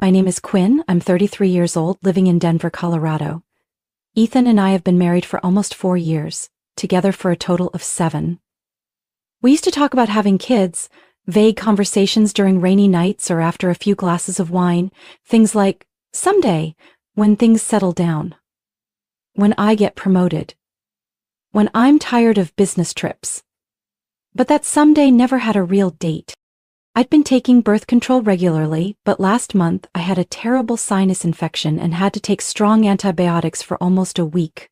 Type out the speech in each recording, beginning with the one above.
My name is Quinn. I'm 33 years old, living in Denver, Colorado. Ethan and I have been married for almost 4 years, together for a total of 7. We used to talk about having kids, vague conversations during rainy nights or after a few glasses of wine, things like, someday, when things settle down. When I get promoted. When I'm tired of business trips. But that someday never had a real date. I'd been taking birth control regularly, but last month I had a terrible sinus infection and had to take strong antibiotics for almost a week.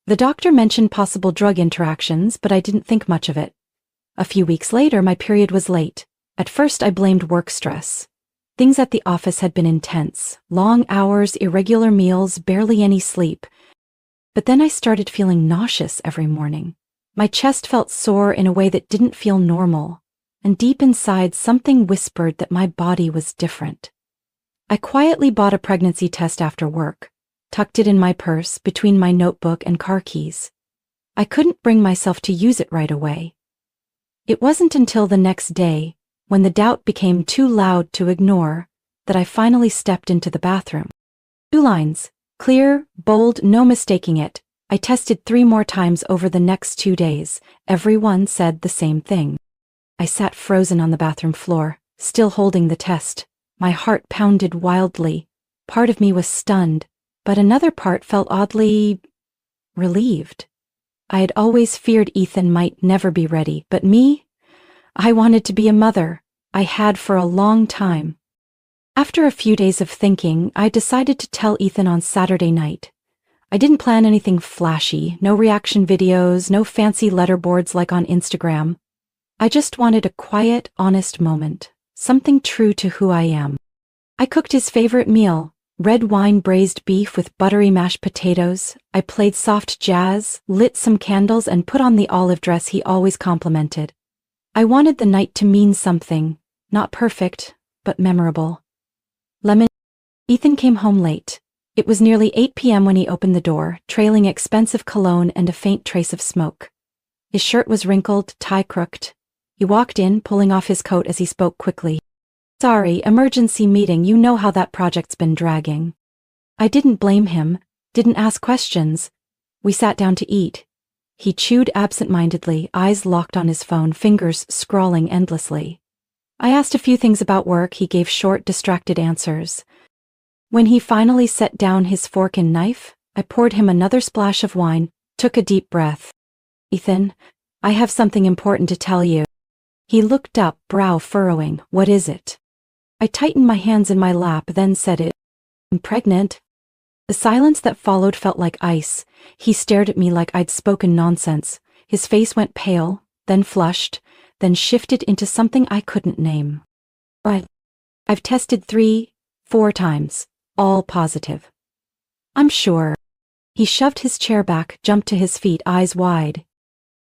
The doctor mentioned possible drug interactions, but I didn't think much of it. A few weeks later, my period was late. At first, I blamed work stress. Things at the office had been intense. Long hours, irregular meals, barely any sleep. But then I started feeling nauseous every morning. My chest felt sore in a way that didn't feel normal. And deep inside, something whispered that my body was different. I quietly bought a pregnancy test after work, tucked it in my purse between my notebook and car keys. I couldn't bring myself to use it right away. It wasn't until the next day, when the doubt became too loud to ignore, that I finally stepped into the bathroom. 2 lines, clear, bold, no mistaking it. I tested 3 more times over the next 2 days. Everyone said the same thing. I sat frozen on the bathroom floor, still holding the test. My heart pounded wildly. Part of me was stunned, but another part felt oddly relieved. I had always feared Ethan might never be ready, but me? I wanted to be a mother. I had for a long time. After a few days of thinking, I decided to tell Ethan on Saturday night. I didn't plan anything flashy, no reaction videos, no fancy letterboards like on Instagram. I just wanted a quiet, honest moment, something true to who I am. I cooked his favorite meal, red wine braised beef with buttery mashed potatoes. I played soft jazz, lit some candles, and put on the olive dress he always complimented. I wanted the night to mean something, not perfect, but memorable. Ethan came home late. It was nearly 8 p.m. when he opened the door, trailing expensive cologne and a faint trace of smoke. His shirt was wrinkled, tie crooked. He walked in, pulling off his coat as he spoke quickly. Sorry, emergency meeting, you know how that project's been dragging. I didn't blame him, didn't ask questions. We sat down to eat. He chewed absent-mindedly, eyes locked on his phone, fingers scrawling endlessly. I asked a few things about work. He gave short, distracted answers. When he finally set down his fork and knife, I poured him another splash of wine, took a deep breath. Ethan, I have something important to tell you. He looked up, brow furrowing. What is it? I tightened my hands in my lap, then said it. I'm pregnant. The silence that followed felt like ice. He stared at me like I'd spoken nonsense. His face went pale, then flushed, then shifted into something I couldn't name. But I've tested 3, 4 times, all positive. I'm sure. He shoved his chair back, jumped to his feet, eyes wide.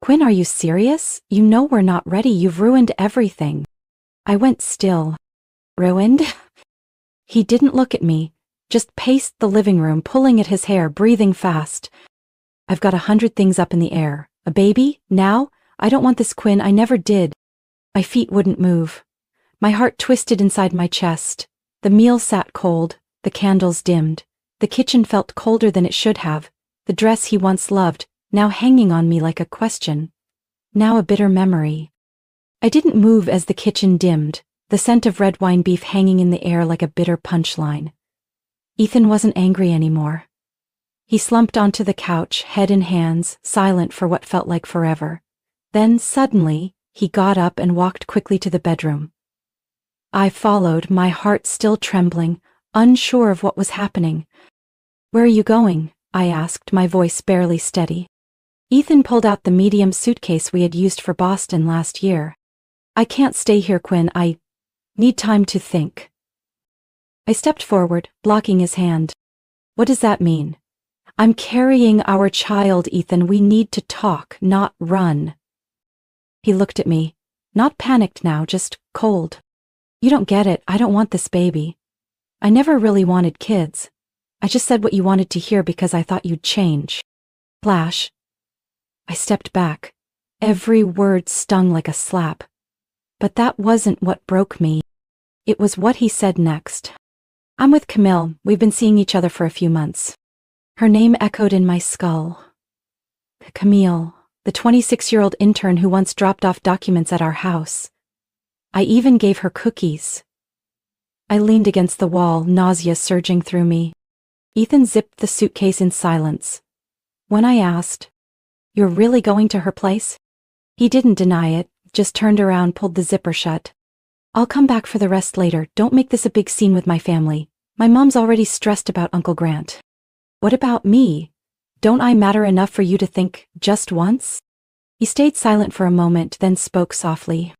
Quinn, are you serious? You know we're not ready. You've ruined everything. I went still. Ruined? He didn't look at me, just paced the living room, pulling at his hair, breathing fast. I've got 100 things up in the air. A baby? Now? I don't want this, Quinn. I never did. My feet wouldn't move. My heart twisted inside my chest. The meal sat cold. The candles dimmed. The kitchen felt colder than it should have. The dress he once loved, now hanging on me like a question. Now a bitter memory. I didn't move as the kitchen dimmed, the scent of red wine beef hanging in the air like a bitter punchline. Ethan wasn't angry anymore. He slumped onto the couch, head in hands, silent for what felt like forever. Then, suddenly, he got up and walked quickly to the bedroom. I followed, my heart still trembling, unsure of what was happening. Where are you going? I asked, my voice barely steady. Ethan pulled out the medium suitcase we had used for Boston last year. I can't stay here, Quinn. I need time to think. I stepped forward, blocking his hand. What does that mean? I'm carrying our child, Ethan. We need to talk, not run. He looked at me, not panicked now, just cold. You don't get it. I don't want this baby. I never really wanted kids. I just said what you wanted to hear because I thought you'd change. Flash. I stepped back. Every word stung like a slap. But that wasn't what broke me. It was what he said next. I'm with Camille. We've been seeing each other for a few months. Her name echoed in my skull. Camille, the 26-year-old intern who once dropped off documents at our house. I even gave her cookies. I leaned against the wall, nausea surging through me. Ethan zipped the suitcase in silence. When I asked, "You're really going to her place?" He didn't deny it, just turned around, pulled the zipper shut. "I'll come back for the rest later. Don't make this a big scene with my family. My mom's already stressed about Uncle Grant." "What about me? Don't I matter enough for you to think just once?" He stayed silent for a moment, then spoke softly.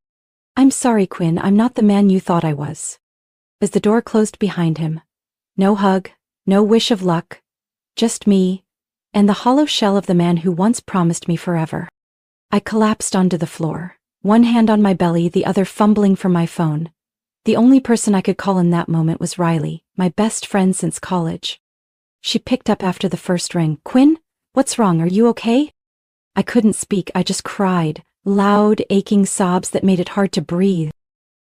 "I'm sorry, Quinn, I'm not the man you thought I was." As the door closed behind him, no hug, no wish of luck, just me, and the hollow shell of the man who once promised me forever. I collapsed onto the floor, one hand on my belly, the other fumbling for my phone. The only person I could call in that moment was Riley, my best friend since college. She picked up after the first ring. "Quinn, what's wrong? Are you okay?" I couldn't speak, I just cried, loud, aching sobs that made it hard to breathe.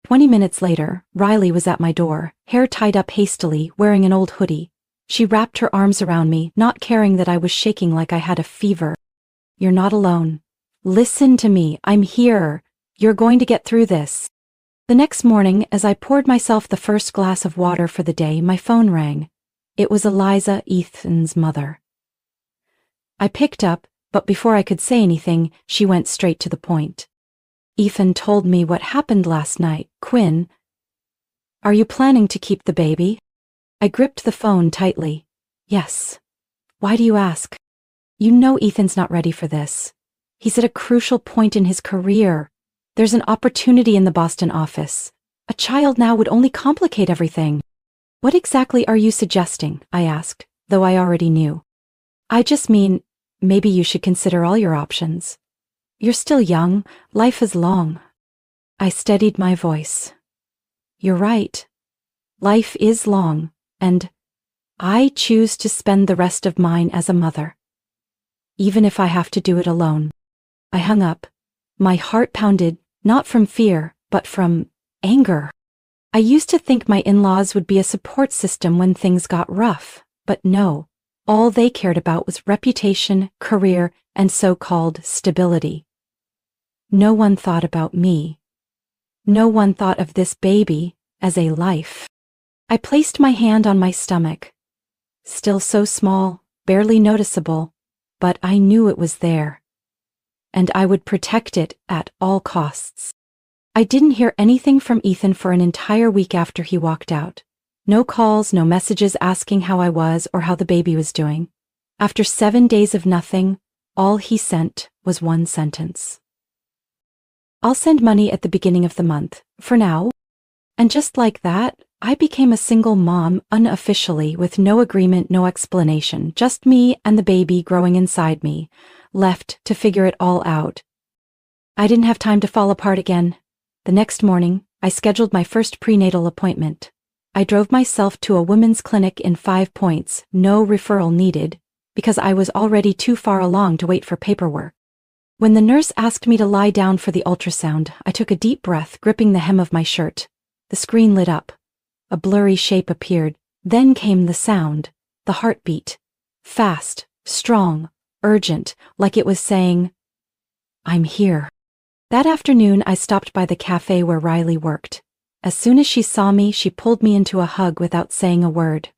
20 minutes later, Riley was at my door, hair tied up hastily, wearing an old hoodie. She wrapped her arms around me, not caring that I was shaking like I had a fever. "You're not alone. Listen to me, I'm here. You're going to get through this." The next morning, as I poured myself the first glass of water for the day, my phone rang. It was Eliza, Ethan's mother. I picked up, but before I could say anything, she went straight to the point. "Ethan told me what happened last night. Quinn, are you planning to keep the baby?" I gripped the phone tightly. "Yes." "Why do you ask?" "You know Ethan's not ready for this. He's at a crucial point in his career. There's an opportunity in the Boston office. A child now would only complicate everything." "What exactly are you suggesting?" I asked, though I already knew. "I just mean, maybe you should consider all your options. You're still young, life is long." I steadied my voice. "You're right. Life is long, and I choose to spend the rest of mine as a mother. Even if I have to do it alone." I hung up. My heart pounded, not from fear, but from anger. I used to think my in-laws would be a support system when things got rough, but no. All they cared about was reputation, career, and so-called stability. No one thought about me. No one thought of this baby as a life. I placed my hand on my stomach. Still so small, barely noticeable, but I knew it was there. And I would protect it at all costs. I didn't hear anything from Ethan for an entire week after he walked out. No calls, no messages asking how I was or how the baby was doing. After 7 days of nothing, all he sent was one sentence. "I'll send money at the beginning of the month, for now." And just like that, I became a single mom unofficially, with no agreement, no explanation, just me and the baby growing inside me, left to figure it all out. I didn't have time to fall apart again. The next morning, I scheduled my first prenatal appointment. I drove myself to a women's clinic in 5 Points, no referral needed, because I was already too far along to wait for paperwork. When the nurse asked me to lie down for the ultrasound, I took a deep breath, gripping the hem of my shirt. The screen lit up. A blurry shape appeared. Then came the sound, the heartbeat. Fast, strong, urgent, like it was saying, "I'm here." That afternoon, I stopped by the cafe where Riley worked. As soon as she saw me, she pulled me into a hug without saying a word.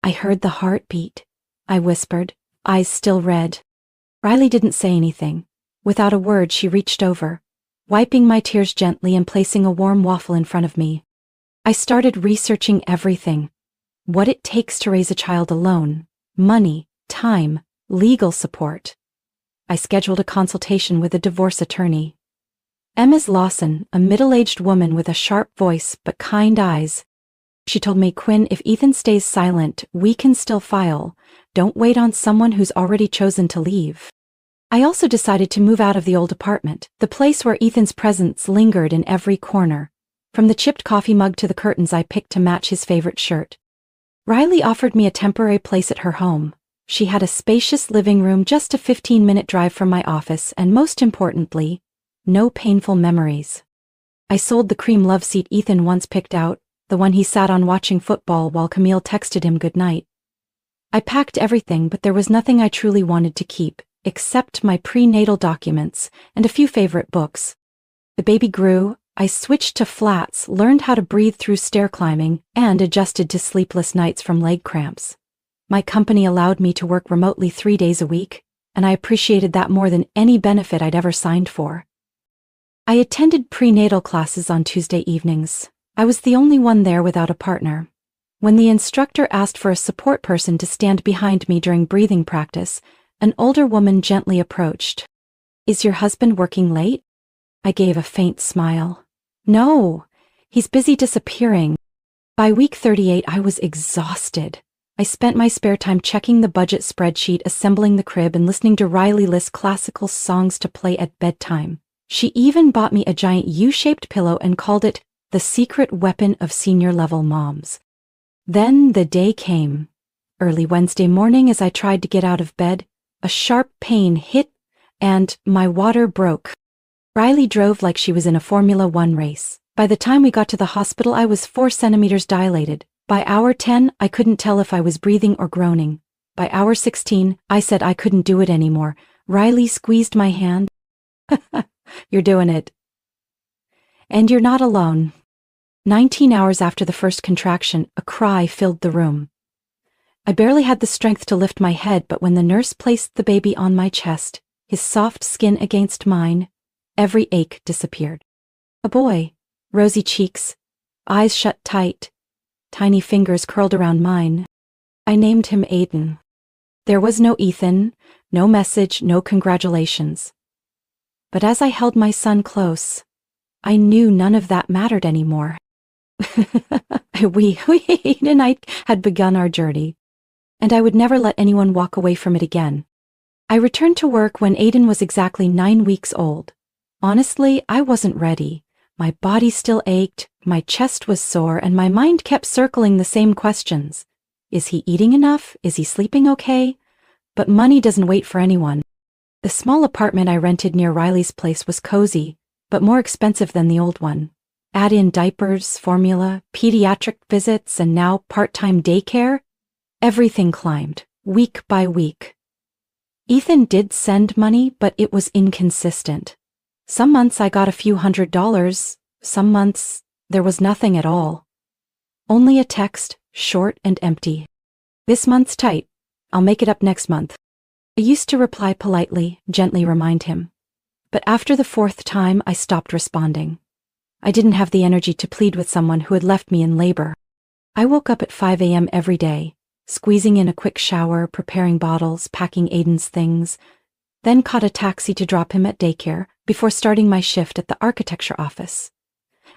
"I heard the heartbeat," I whispered, eyes still red. Riley didn't say anything. Without a word, she reached over, wiping my tears gently and placing a warm waffle in front of me. I started researching everything. What it takes to raise a child alone, money, time, legal support. I scheduled a consultation with a divorce attorney. Ms. Lawson, a middle-aged woman with a sharp voice but kind eyes. She told me, "Quinn, if Ethan stays silent, we can still file. Don't wait on someone who's already chosen to leave." I also decided to move out of the old apartment, the place where Ethan's presence lingered in every corner. From the chipped coffee mug to the curtains I picked to match his favorite shirt. Riley offered me a temporary place at her home. She had a spacious living room just a 15-minute drive from my office, and most importantly, no painful memories. I sold the cream love seat Ethan once picked out, the one he sat on watching football while Camille texted him goodnight. I packed everything, but there was nothing I truly wanted to keep, except my prenatal documents and a few favorite books. The baby grew, I switched to flats, learned how to breathe through stair climbing, and adjusted to sleepless nights from leg cramps. My company allowed me to work remotely 3 days a week, and I appreciated that more than any benefit I'd ever signed for. I attended prenatal classes on Tuesday evenings. I was the only one there without a partner. When the instructor asked for a support person to stand behind me during breathing practice, an older woman gently approached. "Is your husband working late?" I gave a faint smile. "No, he's busy disappearing." By week 38, I was exhausted. I spent my spare time checking the budget spreadsheet, assembling the crib, and listening to Riley list classical songs to play at bedtime. She even bought me a giant U-shaped pillow and called it the secret weapon of senior-level moms. Then the day came. Early Wednesday morning, as I tried to get out of bed, a sharp pain hit, and my water broke. Riley drove like she was in a Formula One race. By the time we got to the hospital, I was 4 centimeters dilated. By hour 10, I couldn't tell if I was breathing or groaning. By hour 16, I said I couldn't do it anymore. Riley squeezed my hand. "You're doing it. And you're not alone." 19 hours after the first contraction, a cry filled the room. I barely had the strength to lift my head, but when the nurse placed the baby on my chest, his soft skin against mine, every ache disappeared. A boy, rosy cheeks, eyes shut tight, tiny fingers curled around mine. I named him Aiden. There was no Ethan, no message, no congratulations. But as I held my son close, I knew none of that mattered anymore. Aiden and I had begun our journey, and I would never let anyone walk away from it again. I returned to work when Aiden was exactly 9 weeks old. Honestly, I wasn't ready. My body still ached, my chest was sore, and my mind kept circling the same questions. Is he eating enough? Is he sleeping okay? But money doesn't wait for anyone. The small apartment I rented near Riley's place was cozy, but more expensive than the old one. Add in diapers, formula, pediatric visits, and now part-time daycare. Everything climbed, week by week. Ethan did send money, but it was inconsistent. Some months I got a few $100s, some months there was nothing at all. Only a text, short and empty. "This month's tight. I'll make it up next month." I used to reply politely, gently remind him. But after the 4th time, I stopped responding. I didn't have the energy to plead with someone who had left me in labor. I woke up at 5 a.m. every day, squeezing in a quick shower, preparing bottles, packing Aiden's things, then caught a taxi to drop him at daycare before starting my shift at the architecture office.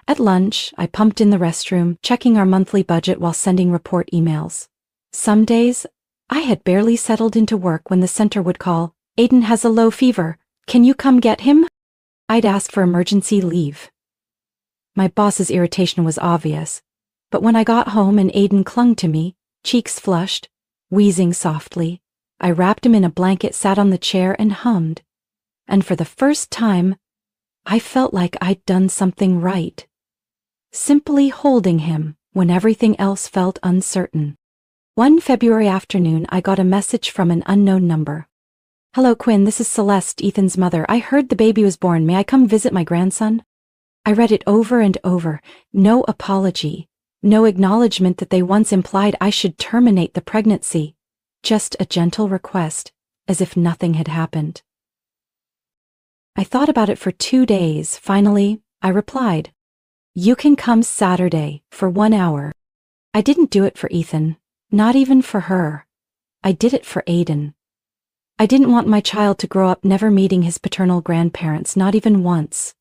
At lunch, I pumped in the restroom, checking our monthly budget while sending report emails. Some days, I had barely settled into work when the center would call, "Aiden has a low fever. Can you come get him?" I'd ask for emergency leave. My boss's irritation was obvious, but when I got home and Aiden clung to me, cheeks flushed, wheezing softly, I wrapped him in a blanket, sat on the chair, and hummed. And for the first time, I felt like I'd done something right. Simply holding him when everything else felt uncertain. One February afternoon, I got a message from an unknown number. "Hello, Quinn, this is Celeste, Ethan's mother. I heard the baby was born. May I come visit my grandson?" I read it over and over. No apology. No acknowledgement that they once implied I should terminate the pregnancy. Just a gentle request, as if nothing had happened. I thought about it for 2 days. Finally, I replied, "You can come Saturday for 1 hour." I didn't do it for Ethan, not even for her. I did it for Aiden. I didn't want my child to grow up never meeting his paternal grandparents, not even once.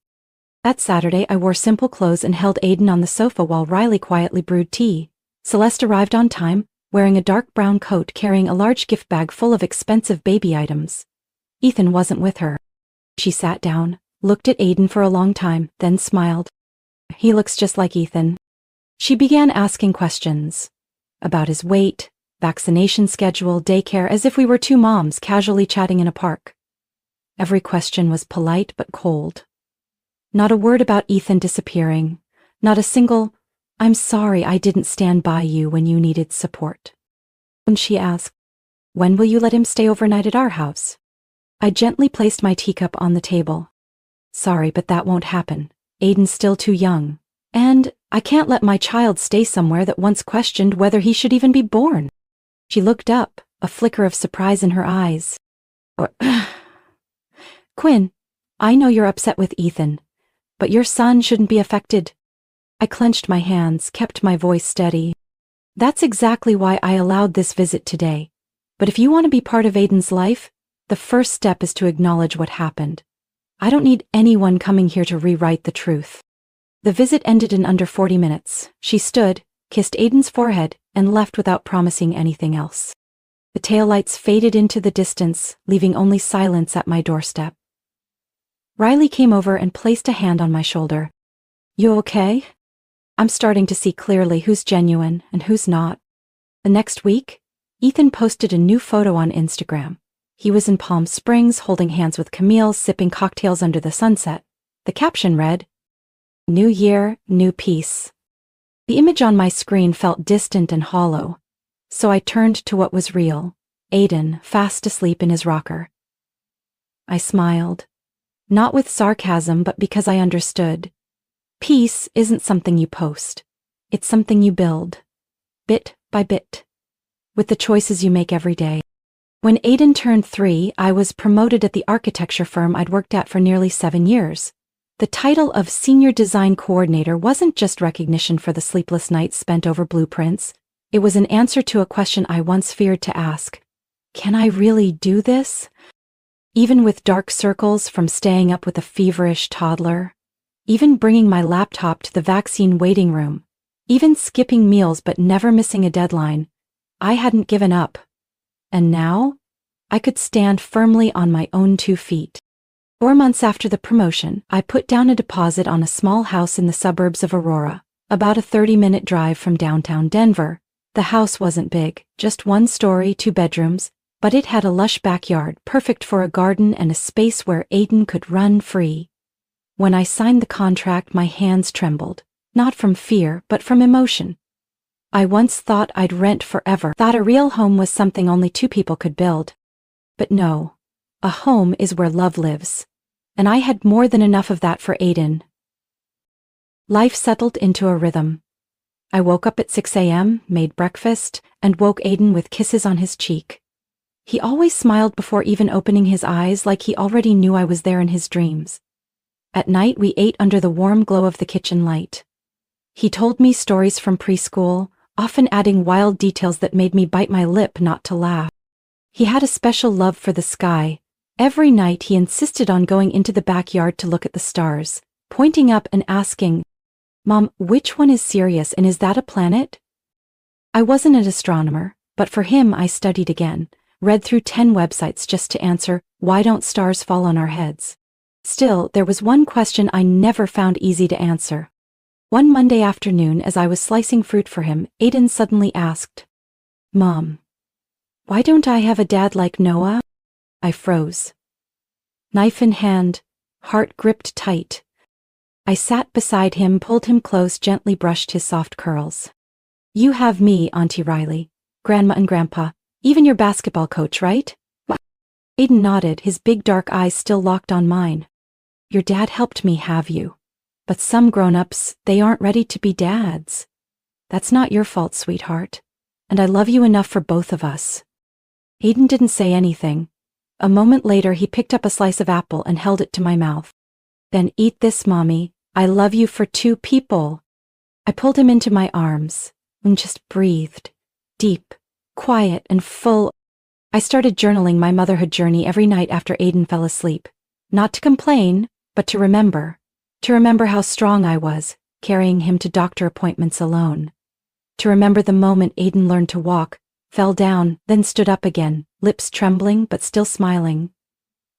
That Saturday, I wore simple clothes and held Aiden on the sofa while Riley quietly brewed tea. Celeste arrived on time, wearing a dark brown coat, carrying a large gift bag full of expensive baby items. Ethan wasn't with her. She sat down, looked at Aiden for a long time, then smiled. "He looks just like Ethan." She began asking questions about his weight, vaccination schedule, daycare, as if we were 2 moms casually chatting in a park. Every question was polite but cold. Not a word about Ethan disappearing, not a single, I'm sorry I didn't stand by you when you needed support. When she asked, when will you let him stay overnight at our house? I gently placed my teacup on the table. Sorry, but that won't happen. Aiden's still too young. And I can't let my child stay somewhere that once questioned whether he should even be born. She looked up, a flicker of surprise in her eyes. Quinn, I know you're upset with Ethan, but your son shouldn't be affected. I clenched my hands, kept my voice steady. That's exactly why I allowed this visit today. But if you want to be part of Aiden's life, the first step is to acknowledge what happened. I don't need anyone coming here to rewrite the truth. The visit ended in under 40 minutes. She stood, kissed Aiden's forehead, and left without promising anything else. The taillights faded into the distance, leaving only silence at my doorstep. Riley came over and placed a hand on my shoulder. You okay? I'm starting to see clearly who's genuine and who's not. The next week, Ethan posted a new photo on Instagram. He was in Palm Springs holding hands with Camille, sipping cocktails under the sunset. The caption read, New Year, New Peace. The image on my screen felt distant and hollow, so I turned to what was real, Aiden, fast asleep in his rocker. I smiled, not with sarcasm but because I understood. Peace isn't something you post. It's something you build, bit by bit, with the choices you make every day. When Aiden turned 3, I was promoted at the architecture firm I'd worked at for nearly 7 years. The title of Senior Design Coordinator wasn't just recognition for the sleepless nights spent over blueprints. It was an answer to a question I once feared to ask. Can I really do this? Even with dark circles from staying up with a feverish toddler, even bringing my laptop to the vaccine waiting room, even skipping meals but never missing a deadline, I hadn't given up. And now, I could stand firmly on my own 2 feet. 4 months after the promotion, I put down a deposit on a small house in the suburbs of Aurora, about a 30-minute drive from downtown Denver. The house wasn't big, just 1 story, 2 bedrooms, but it had a lush backyard, perfect for a garden and a space where Aiden could run free. When I signed the contract, my hands trembled, not from fear, but from emotion. I once thought I'd rent forever, thought a real home was something only 2 people could build. But no, a home is where love lives. And I had more than enough of that for Aiden. Life settled into a rhythm. I woke up at 6 a.m., made breakfast, and woke Aiden with kisses on his cheek. He always smiled before even opening his eyes, like he already knew I was there in his dreams. At night, we ate under the warm glow of the kitchen light. He told me stories from preschool, often adding wild details that made me bite my lip not to laugh. He had a special love for the sky. Every night he insisted on going into the backyard to look at the stars, pointing up and asking, Mom, which one is Sirius and is that a planet? I wasn't an astronomer, but for him I studied again, read through 10 websites just to answer, why don't stars fall on our heads? Still, there was one question I never found easy to answer. One Monday afternoon, as I was slicing fruit for him, Aiden suddenly asked, Mom, why don't I have a dad like Noah? I froze. Knife in hand, heart gripped tight. I sat beside him, pulled him close, gently brushed his soft curls. You have me, Auntie Riley, Grandma and Grandpa, even your basketball coach, right? Aiden nodded, his big dark eyes still locked on mine. Your dad helped me have you. But some grown-ups, they aren't ready to be dads. That's not your fault, sweetheart. And I love you enough for both of us. Aiden didn't say anything. A moment later, he picked up a slice of apple and held it to my mouth. Then eat this, Mommy. I love you for 2 people. I pulled him into my arms and just breathed. Deep, quiet, and full. I started journaling my motherhood journey every night after Aiden fell asleep. Not to complain, but to remember. To remember how strong I was, carrying him to doctor appointments alone. To remember the moment Aiden learned to walk, fell down, then stood up again, lips trembling but still smiling.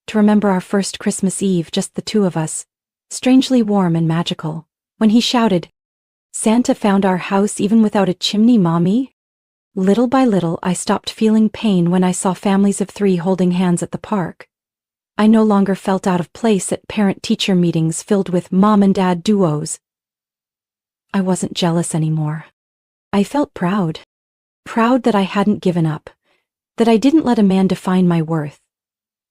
To remember our first Christmas Eve, just the 2 of us, strangely warm and magical, when he shouted, Santa found our house even without a chimney, Mommy? Little by little, I stopped feeling pain when I saw families of 3 holding hands at the park. I no longer felt out of place at parent-teacher meetings filled with mom and dad duos. I wasn't jealous anymore. I felt proud. Proud that I hadn't given up. That I didn't let a man define my worth.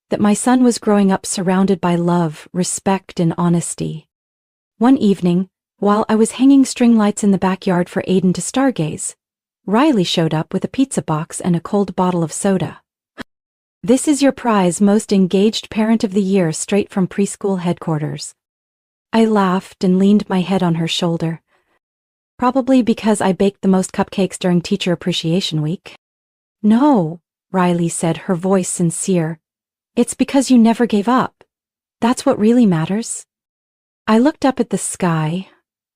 That my son was growing up surrounded by love, respect, and honesty. One evening, while I was hanging string lights in the backyard for Aiden to stargaze, Riley showed up with a pizza box and a cold bottle of soda. "This is your prize, most engaged parent of the year, straight from preschool headquarters." I laughed and leaned my head on her shoulder. Probably because I baked the most cupcakes during Teacher Appreciation Week. "No," Riley said, her voice sincere. "It's because you never gave up. That's what really matters." I looked up at the sky,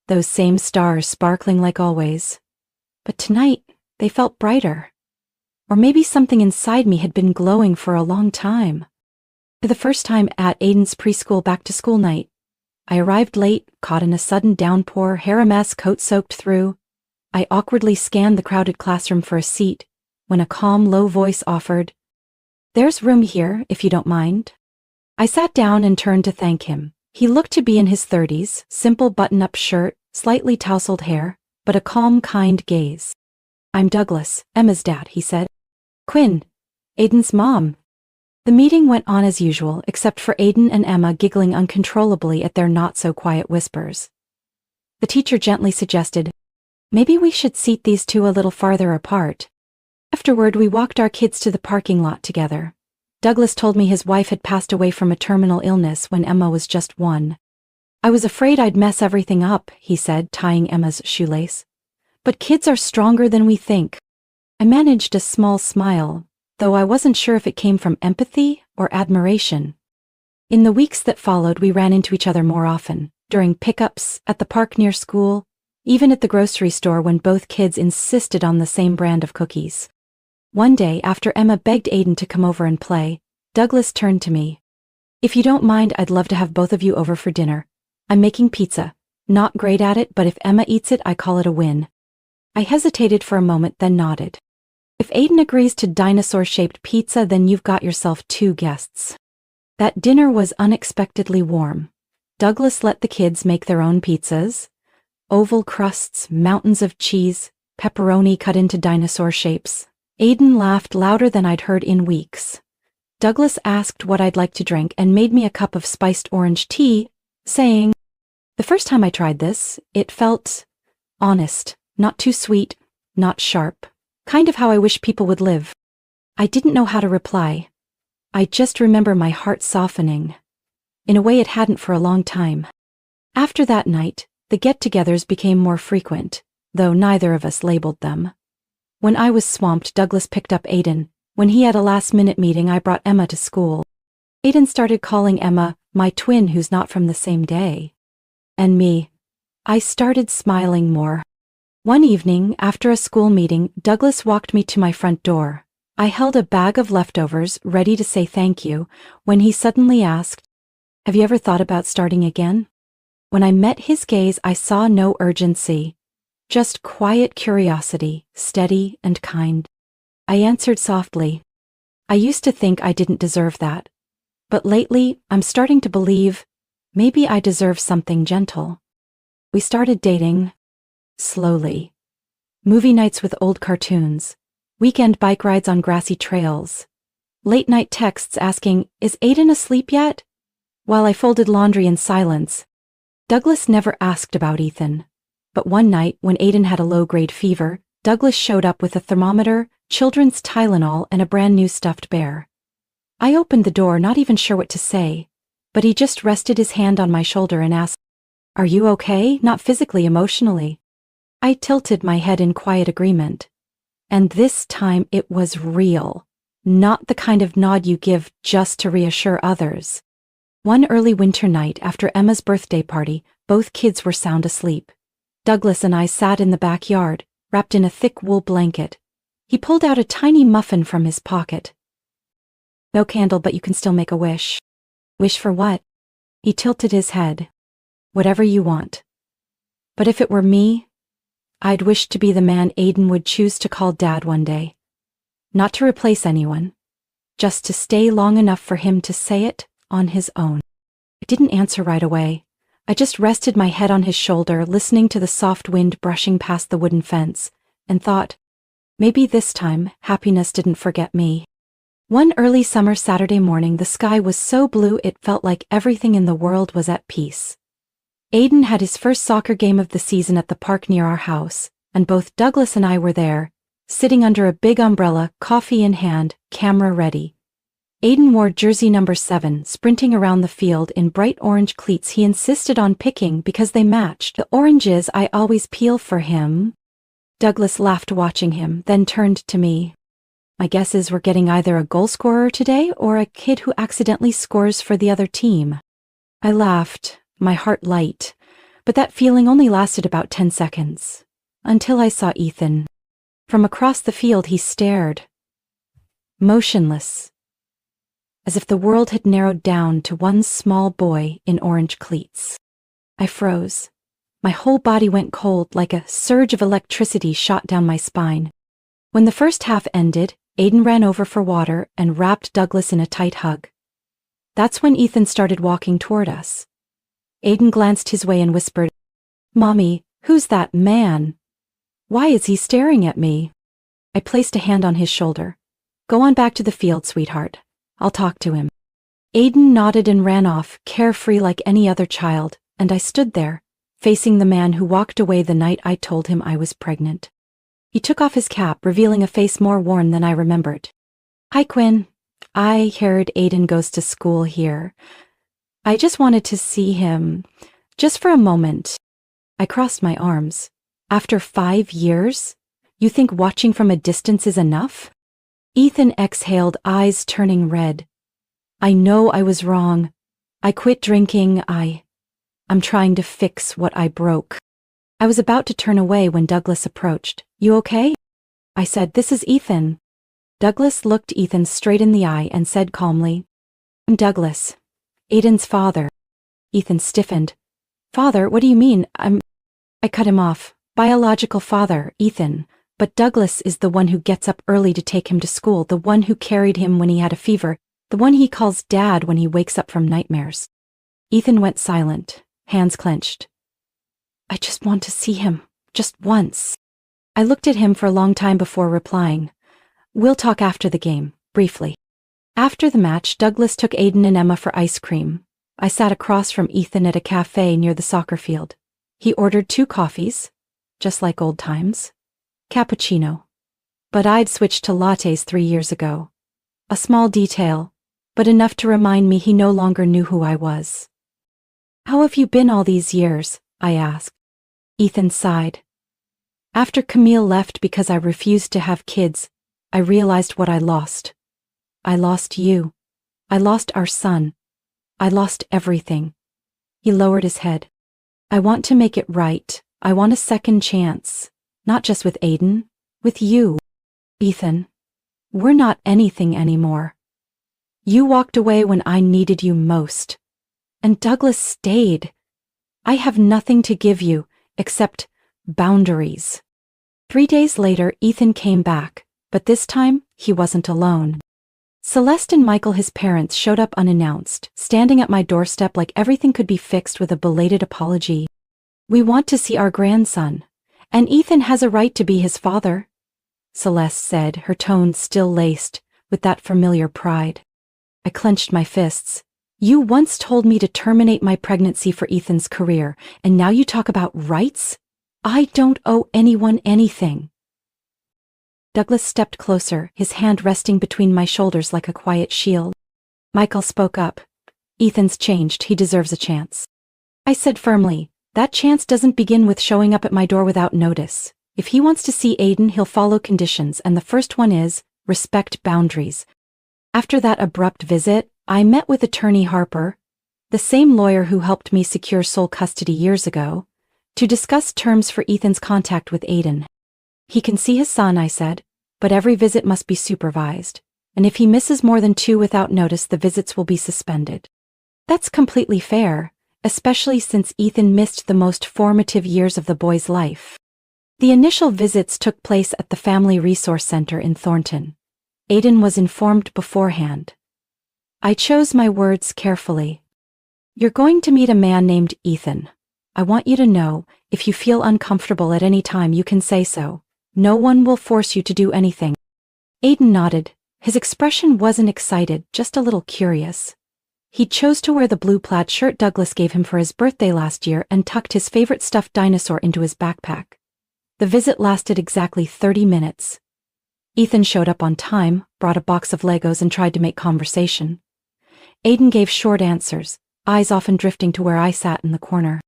those same stars sparkling like always. But tonight, they felt brighter. Or maybe something inside me had been glowing for a long time. For the first time at Aiden's preschool back-to-school night, I arrived late, caught in a sudden downpour, hair a mess, coat soaked through. I awkwardly scanned the crowded classroom for a seat, when a calm, low voice offered, "There's room here, if you don't mind." I sat down and turned to thank him. He looked to be in his 30s, simple button-up shirt, slightly tousled hair, but a calm, kind gaze. "I'm Douglas, Emma's dad," he said. "Quinn, Aiden's mom." The meeting went on as usual, except for Aiden and Emma giggling uncontrollably at their not-so-quiet whispers. The teacher gently suggested, "Maybe we should seat these two a little farther apart." Afterward, we walked our kids to the parking lot together. Douglas told me his wife had passed away from a terminal illness when Emma was just 1. "I was afraid I'd mess everything up," he said, tying Emma's shoelace. "But kids are stronger than we think." I managed a small smile, though I wasn't sure if it came from empathy or admiration. In the weeks that followed, we ran into each other more often, during pickups, at the park near school, even at the grocery store when both kids insisted on the same brand of cookies. One day, after Emma begged Aiden to come over and play, Douglas turned to me. "If you don't mind, I'd love to have both of you over for dinner. I'm making pizza. Not great at it, but if Emma eats it, I call it a win." I hesitated for a moment, then nodded. "If Aiden agrees to dinosaur-shaped pizza, then you've got yourself 2 guests." That dinner was unexpectedly warm. Douglas let the kids make their own pizzas. Oval crusts, mountains of cheese, pepperoni cut into dinosaur shapes. Aiden laughed louder than I'd heard in weeks. Douglas asked what I'd like to drink and made me a cup of spiced orange tea, saying, "The first time I tried this, it felt honest, not too sweet, not sharp. Kind of how I wish people would live." I didn't know how to reply. I just remember my heart softening, in a way it hadn't for a long time. After that night, the get-togethers became more frequent, though neither of us labeled them. When I was swamped, Douglas picked up Aiden. When he had a last-minute meeting, I brought Emma to school. Aiden started calling Emma my twin who's not from the same day. And me. I started smiling more. One evening, after a school meeting, Douglas walked me to my front door. I held a bag of leftovers, ready to say thank you, when he suddenly asked, "Have you ever thought about starting again?" When I met his gaze, I saw no urgency. Just quiet curiosity, steady and kind. I answered softly, "I used to think I didn't deserve that. But lately, I'm starting to believe maybe I deserve something gentle." We started dating, slowly. Movie nights with old cartoons, weekend bike rides on grassy trails, late-night texts asking, "Is Aiden asleep yet?" while I folded laundry in silence. Douglas never asked about Ethan. But one night, when Aiden had a low-grade fever, Douglas showed up with a thermometer, children's Tylenol, and a brand-new stuffed bear. I opened the door, not even sure what to say, but he just rested his hand on my shoulder and asked, "Are you okay? Not physically, emotionally?" I tilted my head in quiet agreement. And this time it was real, not the kind of nod you give just to reassure others. One early winter night after Emma's birthday party, both kids were sound asleep. Douglas and I sat in the backyard, wrapped in a thick wool blanket. He pulled out a tiny muffin from his pocket. "No candle, but you can still make a wish." "Wish for what?" He tilted his head. "Whatever you want. But if it were me, I'd wish to be the man Aiden would choose to call Dad one day. Not to replace anyone, just to stay long enough for him to say it on his own." I didn't answer right away. I just rested my head on his shoulder, listening to the soft wind brushing past the wooden fence, and thought, maybe this time, happiness didn't forget me. One early summer Saturday morning, the sky was so blue it felt like everything in the world was at peace. Aiden had his first soccer game of the season at the park near our house, and both Douglas and I were there, sitting under a big umbrella, coffee in hand, camera ready. Aiden wore jersey number 7, sprinting around the field in bright orange cleats he insisted on picking because they matched the oranges I always peel for him. Douglas laughed watching him, then turned to me. My guess is we're getting either a goal scorer today or a kid who accidentally scores for the other team. I laughed, my heart light, but that feeling only lasted about 10 seconds, until I saw Ethan. From across the field he stared, motionless, as if the world had narrowed down to one small boy in orange cleats. I froze. My whole body went cold, like a surge of electricity shot down my spine. When the first half ended, Aiden ran over for water and wrapped Douglas in a tight hug. That's when Ethan started walking toward us. Aiden glanced his way and whispered, "Mommy, who's that man? Why is he staring at me?" I placed a hand on his shoulder. "Go on back to the field, sweetheart. I'll talk to him." Aiden nodded and ran off, carefree like any other child, and I stood there, facing the man who walked away the night I told him I was pregnant. He took off his cap, revealing a face more worn than I remembered. "Hi, Quinn. I heard Aiden goes to school here. I just wanted to see him, just for a moment." I crossed my arms. "After 5 years? You think watching from a distance is enough?" Ethan exhaled, eyes turning red. "I know I was wrong. I quit drinking. I'm trying to fix what I broke." I was about to turn away when Douglas approached. "You okay?" I said, "This is Ethan." Douglas looked Ethan straight in the eye and said calmly, "I'm Douglas, Aiden's father." Ethan stiffened. "Father, what do you mean? I cut him off. "Biological father, Ethan. But Douglas is the one who gets up early to take him to school, the one who carried him when he had a fever, the one he calls Dad when he wakes up from nightmares." Ethan went silent, hands clenched. "I just want to see him, just once." I looked at him for a long time before replying. "We'll talk after the game, briefly." After the match, Douglas took Aiden and Emma for ice cream. I sat across from Ethan at a cafe near the soccer field. He ordered 2 coffees, just like old times. Cappuccino. But I'd switched to lattes 3 years ago. A small detail, but enough to remind me he no longer knew who I was. "How have you been all these years?" I asked. Ethan sighed. "After Camille left because I refused to have kids, I realized what I lost. I lost you. I lost our son. I lost everything." He lowered his head. "I want to make it right. I want a second chance. Not just with Aiden, with you. Ethan, we're not anything anymore. You walked away when I needed you most. And Douglas stayed. I have nothing to give you except boundaries." 3 days later, Ethan came back, but this time he wasn't alone. Celeste and Michael, his parents, showed up unannounced, standing at my doorstep like everything could be fixed with a belated apology. "We want to see our grandson, and Ethan has a right to be his father," Celeste said, her tone still laced with that familiar pride. I clenched my fists. "You once told me to terminate my pregnancy for Ethan's career, and now you talk about rights? I don't owe anyone anything." Douglas stepped closer, his hand resting between my shoulders like a quiet shield. Michael spoke up. "Ethan's changed. He deserves a chance." I said firmly, "That chance doesn't begin with showing up at my door without notice. If he wants to see Aiden, he'll follow conditions, and the first one is, respect boundaries." After that abrupt visit, I met with Attorney Harper, the same lawyer who helped me secure sole custody years ago, to discuss terms for Ethan's contact with Aiden. "He can see his son," I said, "but every visit must be supervised, and if he misses more than 2 without notice, the visits will be suspended." That's completely fair, especially since Ethan missed the most formative years of the boy's life. The initial visits took place at the Family Resource Center in Thornton. Aiden was informed beforehand. I chose my words carefully. You're going to meet a man named Ethan. I want you to know, if you feel uncomfortable at any time you can say so. No one will force you to do anything. Aiden nodded. His expression wasn't excited, just a little curious. He chose to wear the blue plaid shirt Douglas gave him for his birthday last year and tucked his favorite stuffed dinosaur into his backpack. The visit lasted exactly 30 minutes. Ethan showed up on time, brought a box of Legos and tried to make conversation. Aiden gave short answers, eyes often drifting to where I sat in the corner.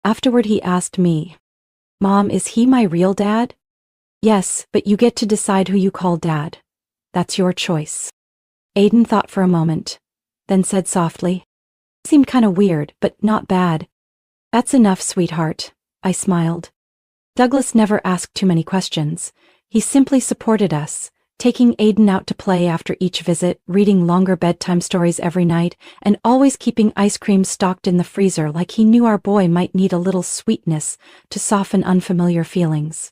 Afterward he asked me, "Mom, is he my real dad?" "Yes, but you get to decide who you call dad. That's your choice." Aiden thought for a moment, then said softly, "Seemed kinda weird, but not bad." "That's enough, sweetheart," I smiled. Douglas never asked too many questions. He simply supported us, taking Aiden out to play after each visit, reading longer bedtime stories every night, and always keeping ice cream stocked in the freezer like he knew our boy might need a little sweetness to soften unfamiliar feelings.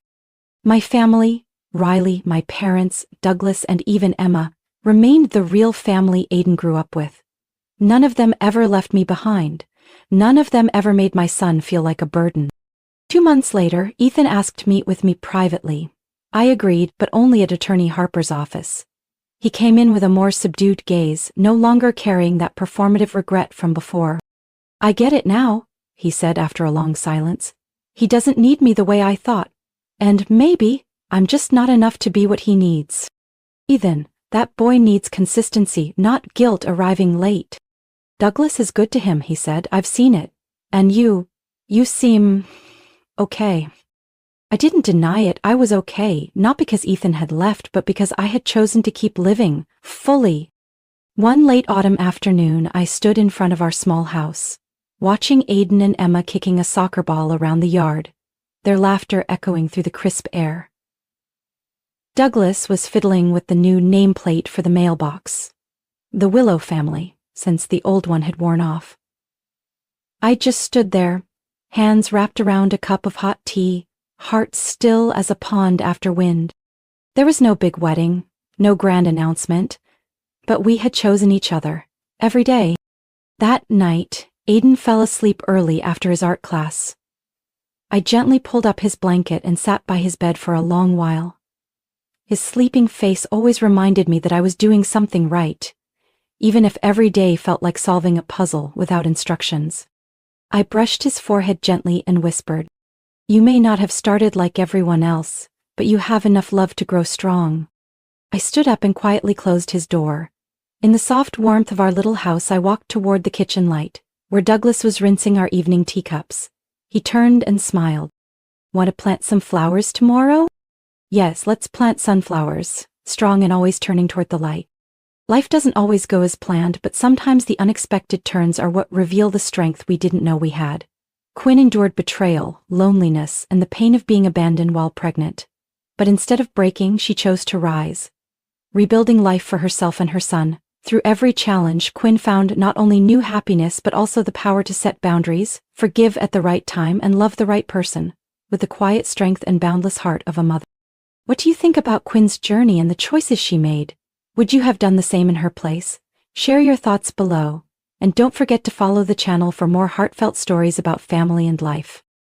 My family, Riley, my parents, Douglas, and even Emma, remained the real family Aiden grew up with. None of them ever left me behind. None of them ever made my son feel like a burden. 2 months later, Ethan asked to meet with me privately. I agreed, but only at Attorney Harper's office. He came in with a more subdued gaze, no longer carrying that performative regret from before. "I get it now," he said after a long silence. "He doesn't need me the way I thought. And maybe I'm just not enough to be what he needs." "Ethan, that boy needs consistency, not guilt arriving late." "Douglas is good to him," he said. "I've seen it. And you seem okay." I didn't deny it. I was okay, not because Ethan had left, but because I had chosen to keep living, fully. One late autumn afternoon, I stood in front of our small house, watching Aiden and Emma kicking a soccer ball around the yard, their laughter echoing through the crisp air. Douglas was fiddling with the new nameplate for the mailbox. The Willow family, since the old one had worn off. I just stood there, hands wrapped around a cup of hot tea, heart still as a pond after wind. There was no big wedding, no grand announcement, but we had chosen each other, every day. That night, Aiden fell asleep early after his art class. I gently pulled up his blanket and sat by his bed for a long while. His sleeping face always reminded me that I was doing something right, even if every day felt like solving a puzzle without instructions. I brushed his forehead gently and whispered, "You may not have started like everyone else, but you have enough love to grow strong." I stood up and quietly closed his door. In the soft warmth of our little house, I walked toward the kitchen light, where Douglas was rinsing our evening teacups. He turned and smiled. "Want to plant some flowers tomorrow?" "Yes, let's plant sunflowers," strong and always turning toward the light. Life doesn't always go as planned, but sometimes the unexpected turns are what reveal the strength we didn't know we had. Quinn endured betrayal, loneliness, and the pain of being abandoned while pregnant. But instead of breaking, she chose to rise, rebuilding life for herself and her son. Through every challenge, Quinn found not only new happiness but also the power to set boundaries, forgive at the right time, and love the right person, with the quiet strength and boundless heart of a mother. What do you think about Quinn's journey and the choices she made? Would you have done the same in her place? Share your thoughts below. And don't forget to follow the channel for more heartfelt stories about family and life.